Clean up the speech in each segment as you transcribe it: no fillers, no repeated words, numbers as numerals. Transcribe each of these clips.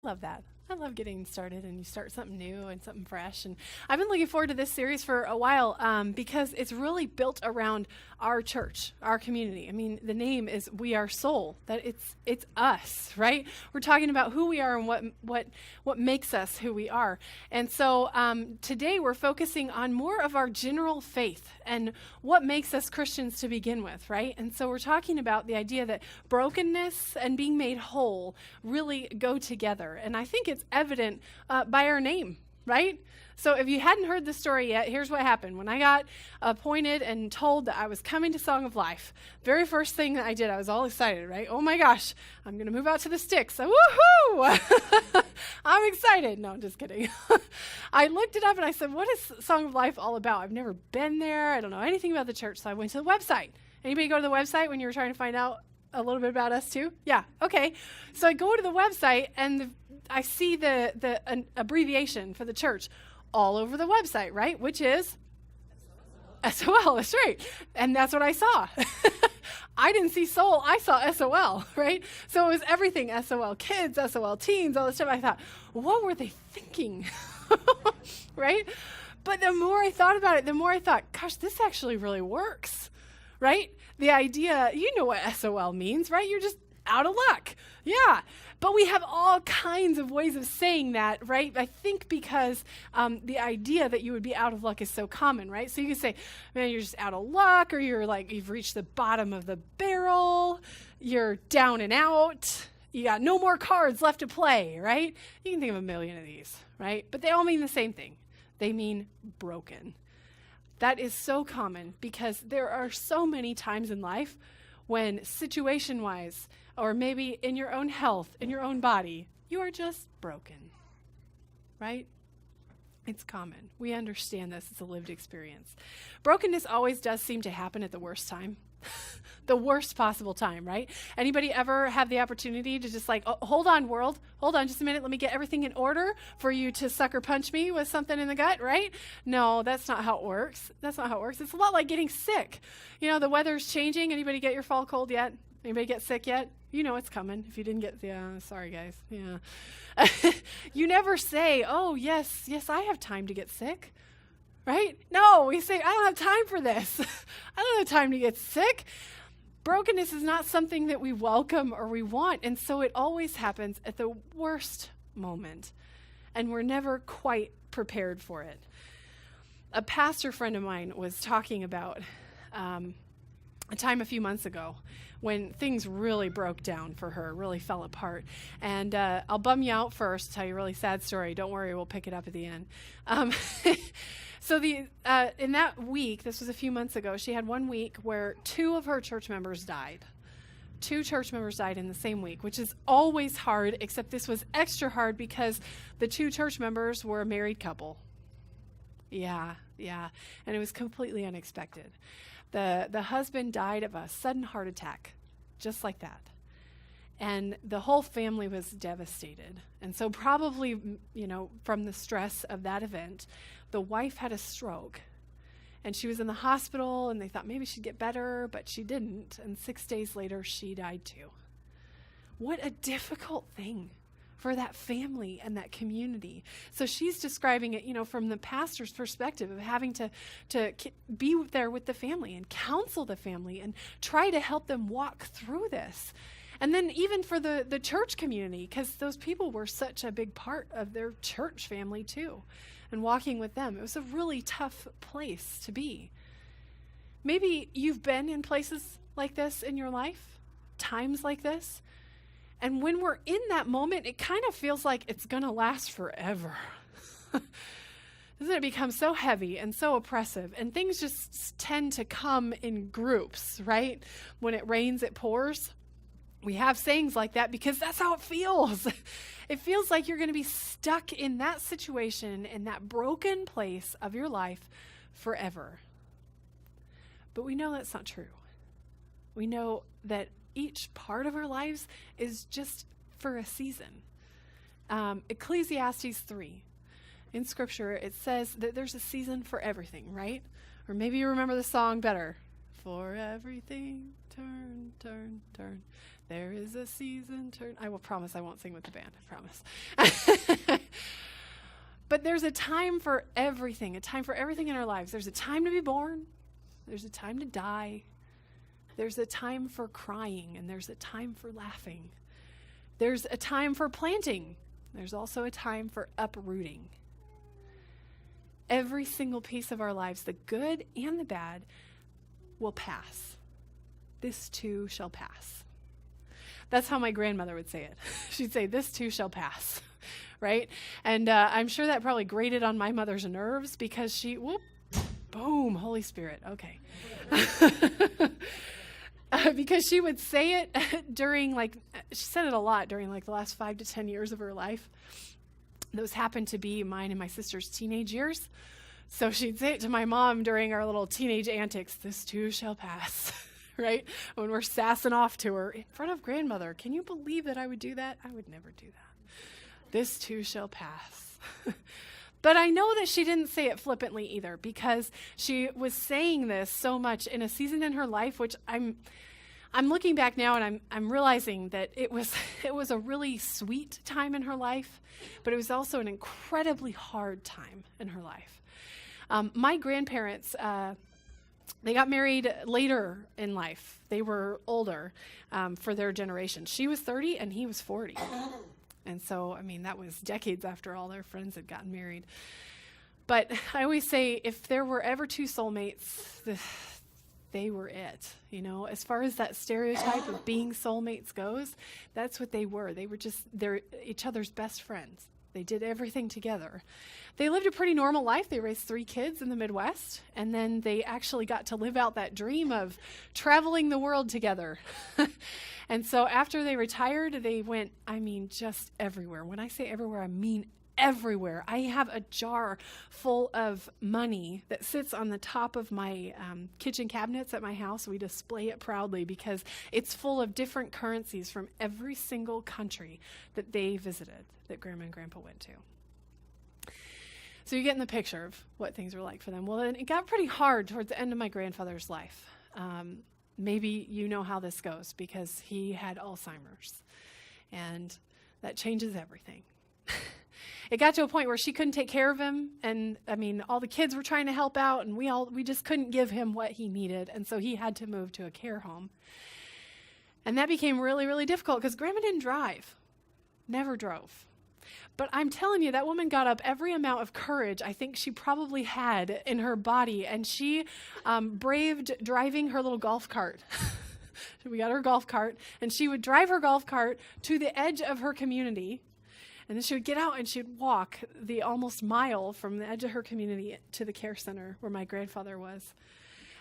love that. I love getting started and you start something new and something fresh. And I've been looking forward to this series for a while because it's really built around our church, our community. I mean, the name is We Are SoL, that it's us, right? We're talking about who we are and what makes us who we are. And so today we're focusing on more of our general faith and what makes us Christians to begin with, right? And so we're talking about the idea that brokenness and being made whole really go together. And I think it's evident by our name, right? So if you hadn't heard the story yet, here's what happened. When I got appointed and told that I was coming to Song of Life, very first thing that I did, I was all excited, right? Oh my gosh, I'm going to move out to the sticks. So, woohoo! I'm excited. No, I'm just kidding. I looked it up and I said, what is Song of Life all about? I've never been there. I don't know anything about the church. So I went to the website. Anybody go to the website when you were trying to find out a little bit about us too? Yeah, okay. So I go to the website and I see an abbreviation for the church all over the website, right? Which is SoL, that's right. And that's what I saw. I didn't see SoL, I saw SoL, right? So it was everything, SoL kids, SoL teens, all this stuff. I thought, what were they thinking? Right? But the more I thought about it, the more I thought, gosh, this actually really works, right? The idea, you know what SoL means, right? You're just out of luck. Yeah. But we have all kinds of ways of saying that, right? I think because the idea that you would be out of luck is so common, right? So you can say, man, you're just out of luck, or you're like, you've reached the bottom of the barrel, you're down and out, you got no more cards left to play, right? You can think of a million of these, right? But they all mean the same thing. They mean broken. That is so common because there are so many times in life when situation-wise, or maybe in your own health, in your own body, you are just broken, right? It's common. We understand this. It's a lived experience. Brokenness always does seem to happen at the worst time. The worst possible time, right? Anybody ever have the opportunity to just like, oh, hold on, world. Hold on just a minute. Let me get everything in order for you to sucker punch me with something in the gut, right? No, that's not how it works. That's not how it works. It's a lot like getting sick. You know, the weather's changing. Anybody get your fall cold yet? Anybody get sick yet? You know it's coming. If you didn't get, sorry guys. Yeah. You never say, oh, yes, I have time to get sick. Right? No, we say, I don't have time for this. I don't have time to get sick. Brokenness is not something that we welcome or we want, and so it always happens at the worst moment, and we're never quite prepared for it. A pastor friend of mine was talking about a time a few months ago when things really broke down for her, really fell apart. And I'll bum you out first, tell you a really sad story. Don't worry, we'll pick it up at the end. So in that week, this was a few months ago, she had 1 week where 2 of her church members died. 2 church members died in the same week, which is always hard, except this was extra hard because the 2 church members were a married couple. Yeah. And it was completely unexpected. The husband died of a sudden heart attack, just like that. And the whole family was devastated. And so probably, from the stress of that event, the wife had a stroke. And she was in the hospital, and they thought maybe she'd get better, but she didn't. And 6 days later, she died too. What a difficult thing for that family and that community. So she's describing it, from the pastor's perspective of having to be there with the family and counsel the family and try to help them walk through this. And then even for the church community, because those people were such a big part of their church family too, and walking with them. It was a really tough place to be. Maybe you've been in places like this in your life, times like this. And when we're in that moment, it kind of feels like it's going to last forever. Doesn't it become so heavy and so oppressive? And things just tend to come in groups, right? When it rains, it pours. We have sayings like that because that's how it feels. It feels like you're going to be stuck in that situation, in that broken place of your life forever. But we know that's not true. We know that each part of our lives is just for a season. Ecclesiastes 3, in Scripture, it says that there's a season for everything, right? Or maybe you remember the song better. For everything, turn, turn, turn. There is a season turn. I will promise I won't sing with the band. I promise. But there's a time for everything, a time for everything in our lives. There's a time to be born. There's a time to die. There's a time for crying, and there's a time for laughing. There's a time for planting. There's also a time for uprooting. Every single piece of our lives, the good and the bad, will pass. This too shall pass. That's how my grandmother would say it. She'd say, this too shall pass, right? And I'm sure that probably grated on my mother's nerves because she, boom, Holy Spirit, okay. Because she would say it during, she said it a lot during, the last 5 to 10 years of her life. Those happened to be mine and my sister's teenage years. So she'd say it to my mom during our little teenage antics, this too shall pass, right? When we're sassing off to her in front of grandmother. Can you believe that I would do that? I would never do that. This too shall pass. But I know that she didn't say it flippantly either, because she was saying this so much in a season in her life, which I'm looking back now and I'm realizing that it was a really sweet time in her life, but it was also an incredibly hard time in her life. My grandparents, they got married later in life. They were older for their generation. She was 30 and he was 40. And so, that was decades after all their friends had gotten married. But I always say, if there were ever two soulmates, they were it. As far as that stereotype of being soulmates goes, that's what they were. They're each other's best friends. They did everything together. They lived a pretty normal life. They raised 3 kids in the Midwest, and then they actually got to live out that dream of traveling the world together. And so after they retired, they went, just everywhere. When I say everywhere, I mean everywhere. I have a jar full of money that sits on the top of my kitchen cabinets at my house. We display it proudly because it's full of different currencies from every single country that they visited, that Grandma and Grandpa went to. So you get in the picture of what things were like for them. Well, then it got pretty hard towards the end of my grandfather's life. Maybe you know how this goes because he had Alzheimer's, and that changes everything. It got to a point where she couldn't take care of him, and all the kids were trying to help out, and we just couldn't give him what he needed, and so he had to move to a care home. And that became really, really difficult because Grandma didn't drive, never drove. But I'm telling you, that woman got up every amount of courage I think she probably had in her body, and she braved driving her little golf cart. We got her golf cart, and she would drive her golf cart to the edge of her community, and then she would get out and she would walk the almost mile from the edge of her community to the care center where my grandfather was.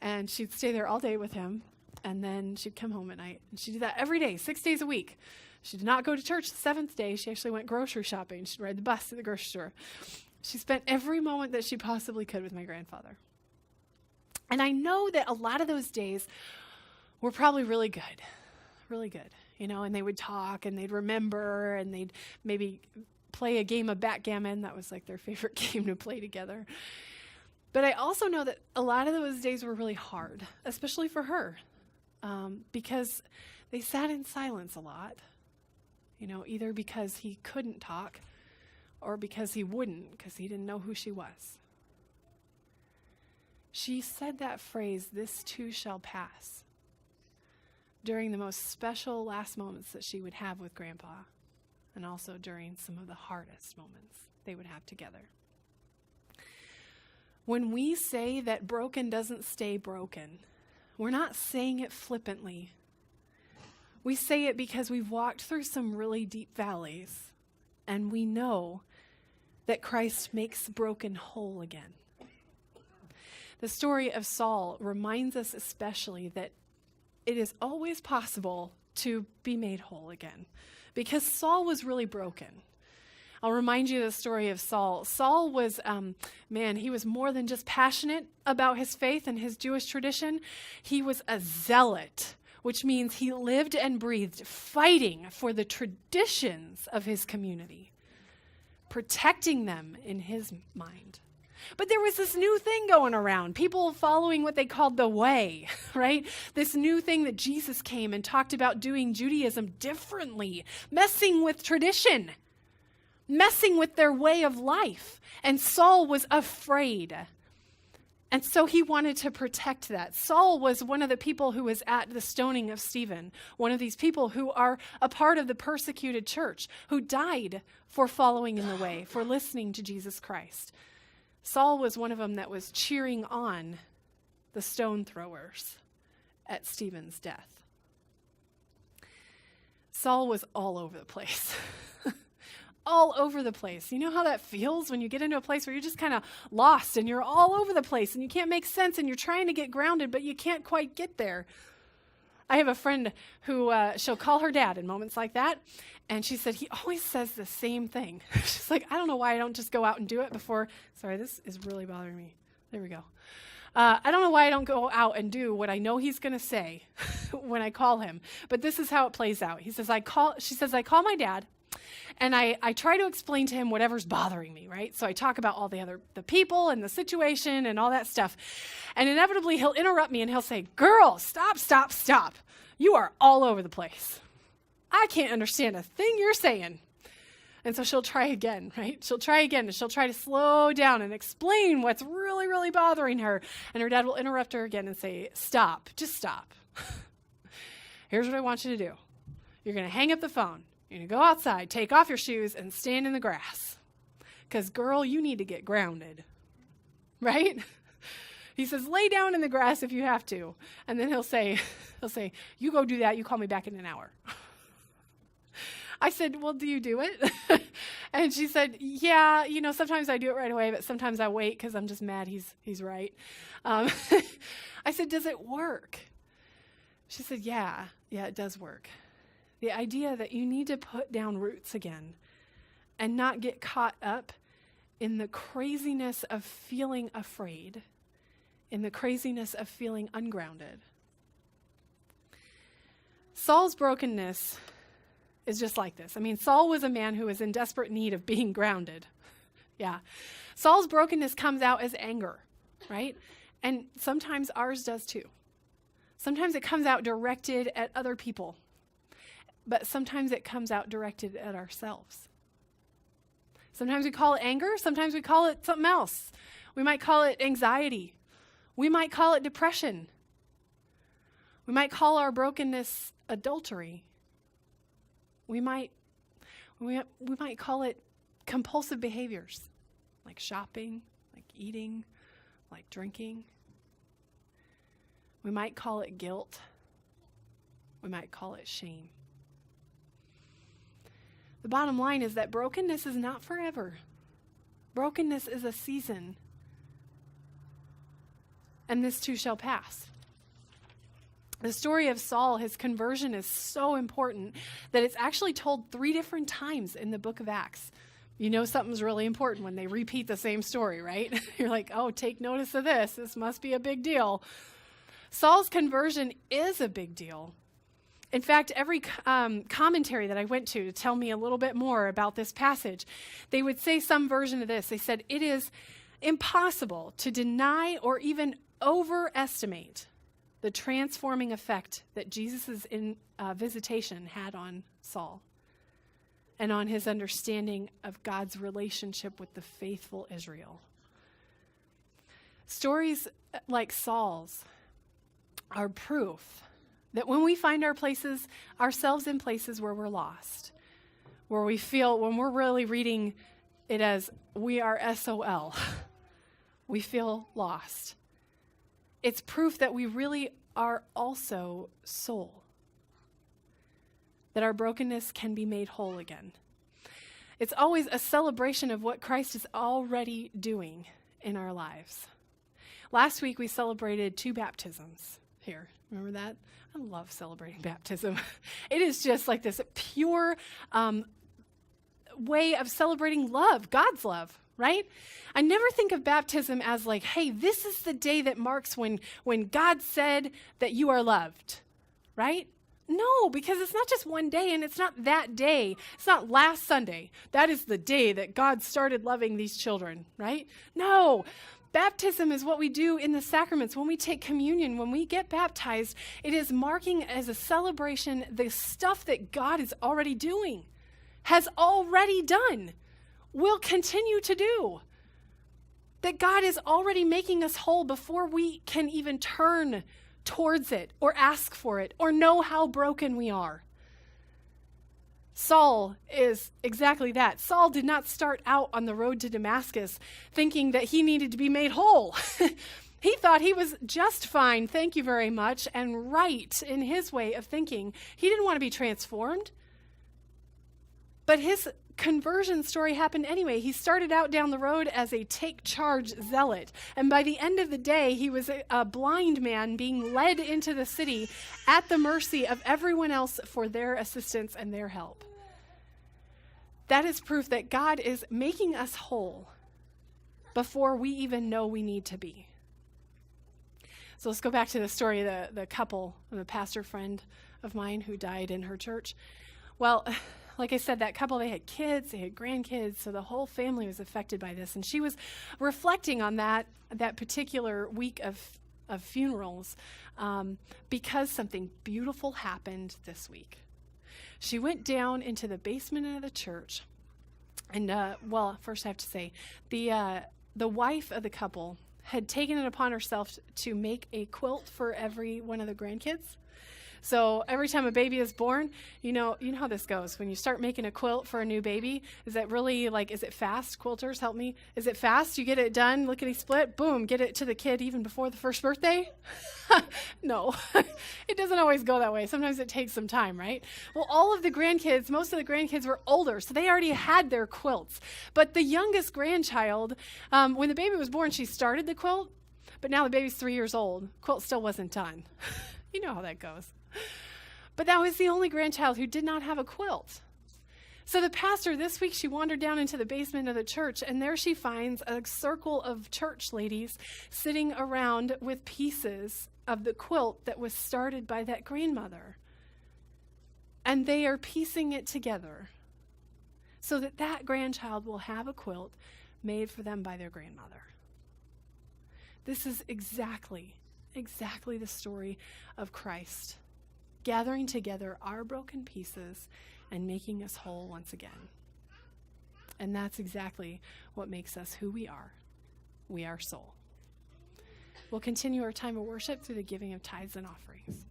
And she'd stay there all day with him, and then she'd come home at night. And she'd do that every day, 6 days a week. She did not go to church the 7th day. She actually went grocery shopping. She'd ride the bus to the grocery store. She spent every moment that she possibly could with my grandfather. And I know that a lot of those days were probably really good, and they would talk and they'd remember and they'd maybe play a game of backgammon. That was their favorite game to play together. But I also know that a lot of those days were really hard, especially for her, because they sat in silence a lot. Either because he couldn't talk or because he wouldn't, because he didn't know who she was. She said that phrase, this too shall pass, during the most special last moments that she would have with Grandpa, and also during some of the hardest moments they would have together. When we say that broken doesn't stay broken, we're not saying it flippantly. We say it because we've walked through some really deep valleys, and we know that Christ makes broken whole again. The story of SoL reminds us especially that it is always possible to be made whole again, because SoL was really broken. I'll remind you of the story of SoL. SoL was, he was more than just passionate about his faith and his Jewish tradition. He was a zealot, which means he lived and breathed fighting for the traditions of his community, protecting them in his mind. But there was this new thing going around, people following what they called the way, right? This new thing that Jesus came and talked about doing Judaism differently, messing with tradition, messing with their way of life. And Saul was afraid. And so he wanted to protect that. Saul was one of the people who was at the stoning of Stephen, one of these people who are a part of the persecuted church, who died for following in the way, for listening to Jesus Christ. Saul was one of them that was cheering on the stone throwers at Stephen's death. Saul was all over the place. All over the place. You know how that feels when you get into a place where you're just kind of lost and you're all over the place and you can't make sense and you're trying to get grounded, but you can't quite get there. I have a friend who she'll call her dad in moments like that, and she said he always says the same thing. She's like, I don't know why I don't just go out and do it before. Sorry, this is really bothering me. There we go. I don't know why I don't go out and do what I know he's going to say when I call him, but this is how it plays out. She says, I call my dad, and I try to explain to him whatever's bothering me, right? So I talk about all the people and the situation and all that stuff. And inevitably he'll interrupt me and he'll say, girl, stop. You are all over the place. I can't understand a thing you're saying. And so she'll try again, right? She'll try again and she'll try to slow down and explain what's really, really bothering her. And her dad will interrupt her again and say, stop, just stop. Here's what I want you to do. You're going to hang up the phone. You're going to go outside, take off your shoes, and stand in the grass. Because, girl, you need to get grounded. Right? He says, lay down in the grass if you have to. And then he'll say, you go do that. You call me back in an hour. I said, well, do you do it? And she said, yeah, sometimes I do it right away, but sometimes I wait because I'm just mad he's right. I said, does it work? She said, yeah, it does work. The idea that you need to put down roots again and not get caught up in the craziness of feeling afraid, in the craziness of feeling ungrounded. Saul's brokenness is just like this. I mean, Saul was a man who was in desperate need of being grounded. Yeah. Saul's brokenness comes out as anger, right? And sometimes ours does too. Sometimes it comes out directed at other people. But sometimes it comes out directed at ourselves. Sometimes we call it anger. Sometimes we call it something else. We might call it anxiety. We might call it depression. We might call our brokenness adultery. We might call it compulsive behaviors, like shopping, like eating, like drinking. We might call it guilt. We might call it shame. The bottom line is that brokenness is not forever. Brokenness is a season. And this too shall pass. The story of Saul, his conversion, is so important that it's actually told 3 different times in the book of Acts. You know something's really important when they repeat the same story, right? You're like, oh, take notice of this. This must be a big deal. Saul's conversion is a big deal. In fact, every commentary that I went to tell me a little bit more about this passage, they would say some version of this. They said, it is impossible to deny or even overestimate the transforming effect that Jesus' visitation had on Saul and on his understanding of God's relationship with the faithful Israel. Stories like Saul's are proof that when we find ourselves in places where we're lost, where we feel, when we're really reading it as we are SoL, we feel lost. It's proof that we really are also SoL, that our brokenness can be made whole again. It's always a celebration of what Christ is already doing in our lives. Last week we celebrated 2 baptisms here. Remember that? I love celebrating baptism. It is just like this pure way of celebrating love, God's love, right? I never think of baptism as like, hey, this is the day that marks when God said that you are loved, right? No, because it's not just one day, and it's not that day. It's not last Sunday. That is the day that God started loving these children, right? No. Baptism is what we do in the sacraments. When we take communion, when we get baptized, it is marking as a celebration the stuff that God is already doing, has already done, will continue to do. That God is already making us whole before we can even turn towards it or ask for it or know how broken we are. SoL is exactly that. SoL did not start out on the road to Damascus thinking that he needed to be made whole. He thought he was just fine, thank you very much, and right in his way of thinking. He didn't want to be transformed. But his conversion story happened anyway. He started out down the road as a take-charge zealot. And by the end of the day, he was a blind man being led into the city at the mercy of everyone else for their assistance and their help. That is proof that God is making us whole before we even know we need to be. So let's go back to the story of the couple, the pastor friend of mine who died in her church. Well, like I said, that couple, they had kids, they had grandkids, so the whole family was affected by this. And she was reflecting on that particular week of funerals because something beautiful happened this week. She went down into the basement of the church, and first I have to say, the wife of the couple had taken it upon herself to make a quilt for every one of the grandkids. So every time a baby is born, you know how this goes. When you start making a quilt for a new baby, is that really is it fast? Quilters, help me. Is it fast? You get it done, lickety split, boom, get it to the kid even before the first birthday? No, it doesn't always go that way. Sometimes it takes some time, right? Well, most of the grandkids were older, so they already had their quilts. But the youngest grandchild, when the baby was born, she started the quilt, but now the baby's 3 years old. Quilt still wasn't done. You know how that goes. But that was the only grandchild who did not have a quilt. So the pastor, this week, she wandered down into the basement of the church, and there she finds a circle of church ladies sitting around with pieces of the quilt that was started by that grandmother. And they are piecing it together so that that grandchild will have a quilt made for them by their grandmother. This is exactly the story of Christ, gathering together our broken pieces and making us whole once again. And that's exactly what makes us who we are. We are SoL. We'll continue our time of worship through the giving of tithes and offerings.